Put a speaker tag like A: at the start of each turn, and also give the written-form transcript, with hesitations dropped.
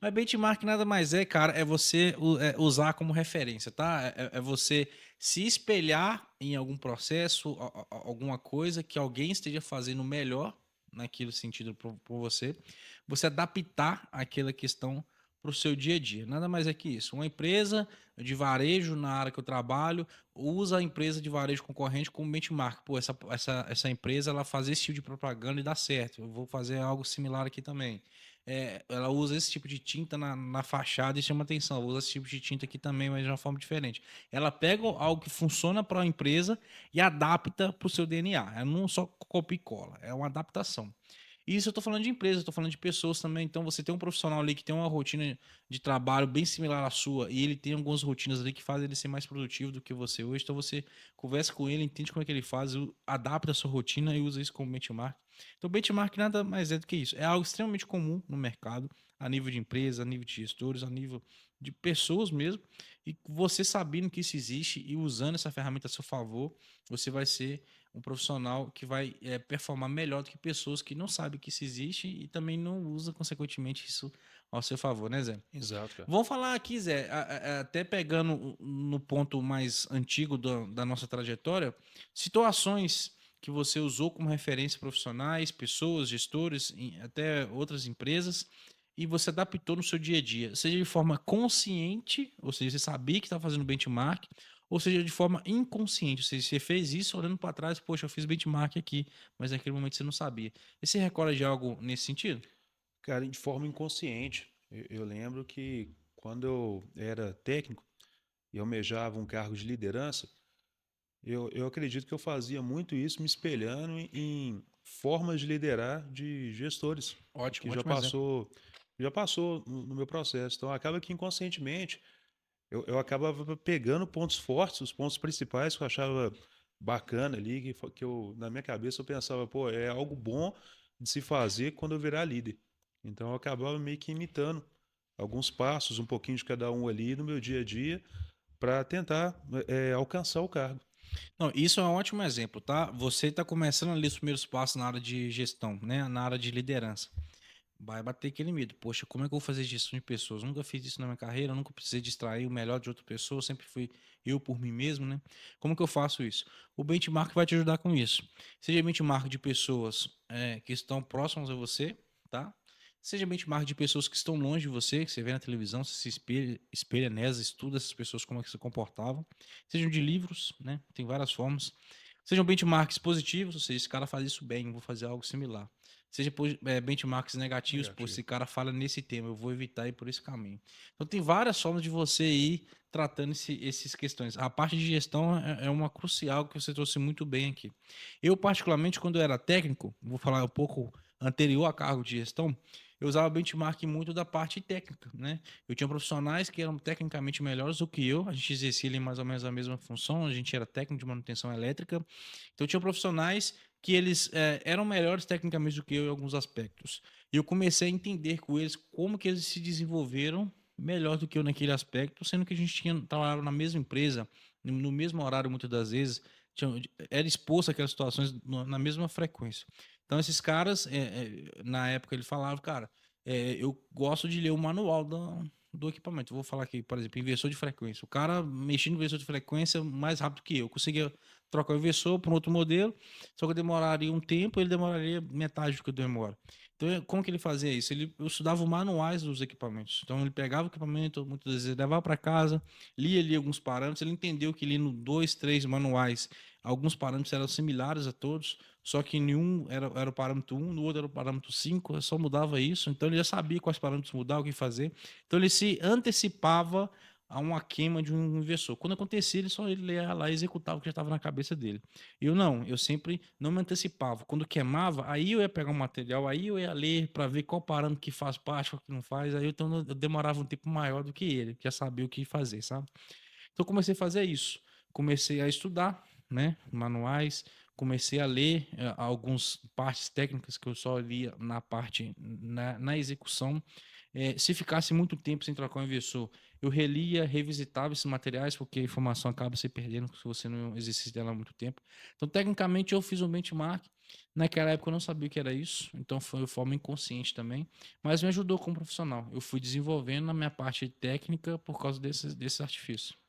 A: Mas benchmark nada mais é, cara, é você usar como referência, tá? É você se espelhar em algum processo, alguma coisa que alguém esteja fazendo melhor naquele sentido por você, você adaptar aquela questão para o seu dia a dia. Nada mais é que isso. Uma empresa de varejo na área que eu trabalho usa a empresa de varejo concorrente como benchmark. Pô, essa empresa ela faz esse tipo de propaganda e dá certo. Eu vou fazer algo similar aqui também. Ela usa esse tipo de tinta na fachada e chama atenção. Ela usa esse tipo de tinta aqui também, mas de uma forma diferente. Ela pega algo que funciona para a empresa e adapta para o seu DNA. Ela não só copia e cola, é uma adaptação. Isso eu estou falando de empresa, estou falando de pessoas também. Então, você tem um profissional ali que tem uma rotina de trabalho bem similar à sua e ele tem algumas rotinas ali que fazem ele ser mais produtivo do que você hoje. Então, você conversa com ele, entende como é que ele faz, adapta a sua rotina e usa isso como benchmark. Então, benchmark nada mais é do que isso. É algo extremamente comum no mercado, a nível de empresa, a nível de gestores, a nível de pessoas mesmo. E você sabendo que isso existe e usando essa ferramenta a seu favor, você vai ser um profissional que vai performar melhor do que pessoas que não sabem que isso existe e também não usa, consequentemente, isso ao seu favor, né, Zé?
B: Exato, cara.
A: Vamos falar aqui, Zé, até pegando no ponto mais antigo da nossa trajetória, situações que você usou como referência profissionais, pessoas, gestores, até outras empresas, e você adaptou no seu dia a dia, seja de forma consciente, ou seja, você sabia que estava fazendo benchmark, ou seja, de forma inconsciente, ou seja, você fez isso olhando para trás, poxa, eu fiz benchmark aqui, mas naquele momento você não sabia. E você recorda de algo nesse sentido?
B: Cara, de forma inconsciente. Eu lembro que quando eu era técnico e almejava um cargo de liderança, eu acredito que eu fazia muito isso me espelhando em formas de liderar de gestores que
A: Ótimo, ótimo exemplo.
B: já passou no meu processo. Então acaba que inconscientemente eu acabava pegando pontos fortes, os pontos principais que eu achava bacana ali, que eu, na minha cabeça eu pensava, pô, é algo bom de se fazer quando eu virar líder. Então eu acabava meio que imitando alguns passos, um pouquinho de cada um ali no meu dia a dia, para tentar alcançar o cargo.
A: Não, isso é um ótimo exemplo, tá? Você está começando ali os primeiros passos na área de gestão, né? Na área de liderança. Vai bater aquele medo. Poxa, como é que eu vou fazer gestão de pessoas? Eu nunca fiz isso na minha carreira, eu nunca precisei distrair o melhor de outra pessoa, sempre fui eu por mim mesmo, né? Como que eu faço isso? O benchmark vai te ajudar com isso. Seja benchmark de pessoas que estão próximas a você, tá? Seja benchmark de pessoas que estão longe de você, que você vê na televisão, você se espelha nelas, estuda essas pessoas como é que se comportavam. Sejam de livros, né? Tem várias formas. Sejam benchmarks positivos, ou seja, esse cara faz isso bem, eu vou fazer algo similar. Seja benchmarks negativos, pô,
B: Negativo.
A: esse cara fala nesse tema, eu vou evitar ir por esse caminho. Então tem várias formas de você ir tratando essas questões. A parte de gestão é uma crucial que você trouxe muito bem aqui. Eu, particularmente, quando eu era técnico, vou falar um pouco anterior a cargo de gestão, eu usava benchmark muito da parte técnica, né? Eu tinha profissionais que eram tecnicamente melhores do que eu, a gente exercia ali mais ou menos a mesma função, a gente era técnico de manutenção elétrica, então tinha profissionais que eles eram melhores tecnicamente do que eu em alguns aspectos. E eu comecei a entender com eles como que eles se desenvolveram melhor do que eu naquele aspecto, sendo que a gente tinha trabalhava na mesma empresa, no mesmo horário muitas das vezes, era exposto àquelas situações na mesma frequência. Então esses caras, na época ele falava, cara, eu gosto de ler o manual do equipamento. Vou falar aqui, por exemplo, inversor de frequência. O cara mexendo no inversor de frequência mais rápido que eu. Conseguia trocar o inversor para um outro modelo, só que eu demoraria um tempo, ele demoraria metade do que eu demoro. Então, como que ele fazia isso? Eu estudava os manuais dos equipamentos. Então, ele pegava o equipamento, muitas vezes ele levava para casa, lia ali alguns parâmetros, ele entendeu que lendo dois, três manuais, alguns parâmetros eram similares a todos, só que nenhum era o parâmetro um, no outro era o parâmetro 5, só mudava isso. Então, ele já sabia quais parâmetros mudar, o que fazer. Então, ele se antecipava a uma queima de um inversor. Quando acontecia, ele ia lá e executava o que já estava na cabeça dele. Eu não, eu sempre não me antecipava. Quando queimava, aí eu ia pegar um material, aí eu ia ler para ver qual parâmetro que faz parte, qual que não faz. Aí então eu demorava um tempo maior do que ele, que já sabia o que fazer, sabe? Então eu comecei a fazer isso. Comecei a estudar, né, manuais, comecei a ler algumas partes técnicas que eu só lia na parte na execução. Se ficasse muito tempo sem trocar o inversor, eu relia, revisitava esses materiais, porque a informação acaba se perdendo se você não exercita ela há muito tempo. Então, tecnicamente, eu fiz um benchmark Naquela época eu não sabia o que era isso, então foi de forma inconsciente também, mas me ajudou como profissional. Eu fui desenvolvendo a minha parte técnica por causa desses artifícios.